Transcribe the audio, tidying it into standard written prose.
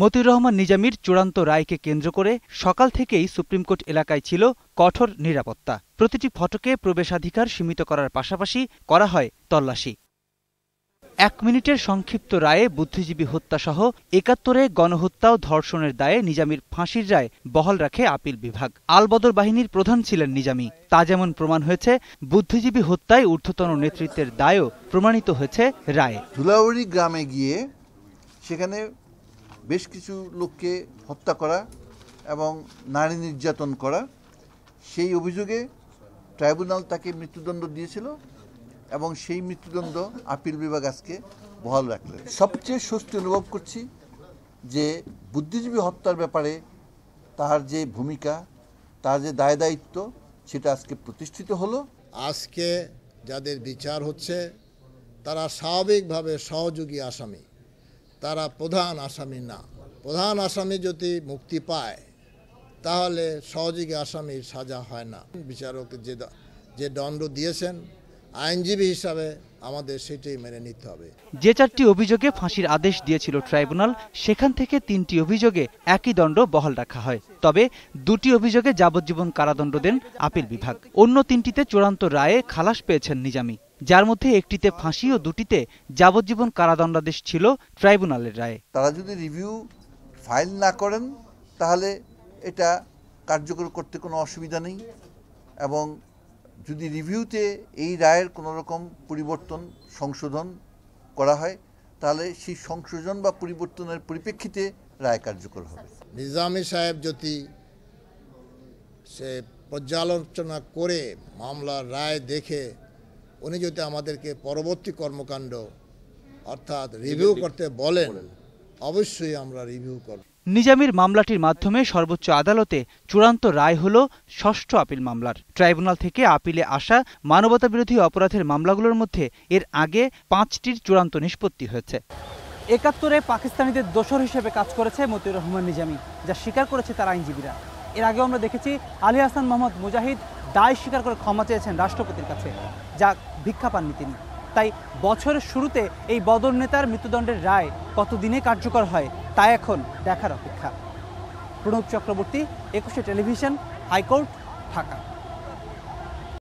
মতিউর রহমান নিজামীর চূড়ান্ত রায়কে কেন্দ্র করে সকাল থেকেই সুপ্রিম কোর্ট এলাকায় ছিল কঠোর নিরাপত্তা। প্রতিটি ফটকে প্রবেশাধিকার সীমিত করার পাশাপাশি করা হয় তল্লাশি। 1 মিনিটের সংক্ষিপ্ত রায়ে বুদ্ধিজীবী হত্যাসহ ৭১-এ গণহত্যা ও ধর্ষণের দায়ে নিজামীর ফাঁসির রায় বহাল রাখে আপিল বিভাগ। আলবদর বাহিনীর প্রধান ছিলেন নিজামী। তা যেমন প্রমাণ হয়েছে, বুদ্ধিজীবী হত্যায় ঊর্ধ্বতন নেতৃত্বের দায়ও প্রমাণিত হয়েছে রায়ে। ধুলাউড়ি গ্রামে গিয়ে সেখানে বেশ কিছু লোককে হত্যা করা এবং নারী নির্যাতন করা, সেই অভিযোগে ট্রাইব্যুনাল তাকে মৃত্যুদণ্ড দিয়েছিল এবং সেই মৃত্যুদণ্ড আপিল বিভাগ আজকে বহাল রাখলেন। সবচেয়ে স্বস্তি অনুভব করছি যে বুদ্ধিজীবী হত্যার ব্যাপারে তার যে ভূমিকা, তার যে দায় দায়িত্ব, সেটা আজকে প্রতিষ্ঠিত হলো। আজকে যাদের বিচার হচ্ছে তারা স্বাভাবিকভাবে সহযোগী আসামি, তারা প্রধান আসামি না। প্রধান আসামি যদি মুক্তি পায় তাহলে সহযোগী আসামির সাজা হয় না। বিচারক যে দণ্ড দিয়েছেন, আইনজীবী হিসাবে আমাদের সেটাই মেনে নিতে হবে। যে 4টি অভিযোগে ফাঁসির আদেশ দিয়েছিল ট্রাইব্যুনাল, সেখান থেকে 3টি অভিযোগে একই দণ্ড বহাল রাখা হয়। তবে 2টি অভিযোগে যাবজ্জীবন কারাদণ্ড দেন আপিল বিভাগ। অন্য 3টিতে চূড়ান্ত রায়ে খালাস পেয়েছেন নিজামী, যার মধ্যে 1টিতে ফাঁসি ও 2টিতে যাবজ্জীবন কারাদণ্ডাদেশ ছিল ট্রাইব্যুনালের রায়ে। তারা যদি রিভিউ ফাইল না করেন তাহলে এটা কার্যকর করতে কোনো অসুবিধা নেই, এবং যদি রিভিউতে এই রায়ের কোনো রকম পরিবর্তন সংশোধন করা হয় তাহলে সেই সংশোধন বা পরিবর্তনের পরিপ্রেক্ষিতে রায় কার্যকর হবে। নিজামী সাহেব যদি সে পর্যালোচনা করে মামলার রায় দেখে উনি যদি আমাদেরকে পরবর্তী কর্মকাণ্ড অর্থাৎ রিভিউ করতে বলেন, অবশ্যই আমরা রিভিউ করব। নিজামীর মামলাটির মাধ্যমে সর্বোচ্চ আদালতে চূড়ান্ত রায় হল ৬ষ্ঠ আপিল মামলার। ট্রাইব্যুনাল থেকে আপিলে আসা মানবতাবিরোধী অপরাধের মামলাগুলোর মধ্যে এর আগে 5টির চূড়ান্ত নিষ্পত্তি হয়েছে। ৭১-এ পাকিস্তানিদের দোসর হিসেবে কাজ করেছে মতিউর রহমান নিজামী, যা স্বীকার করেছে তার আইনজীবীরা। এর আগেও আমরা দেখেছি আলী হাসান মোহাম্মদ মুজাহিদ দায় স্বীকার করে ক্ষমা চেয়েছেন রাষ্ট্রপতির কাছে, যা ভিক্ষা পাননি তিনি। তাই বছরের শুরুতে এই বদর নেতার মৃত্যুদণ্ডের রায় কতদিনে কার্যকর হয় তা এখন দেখার অপেক্ষা। প্রণব চক্রবর্তী, ২১শে টেলিভিশন, হাইকোর্ট, ঢাকা।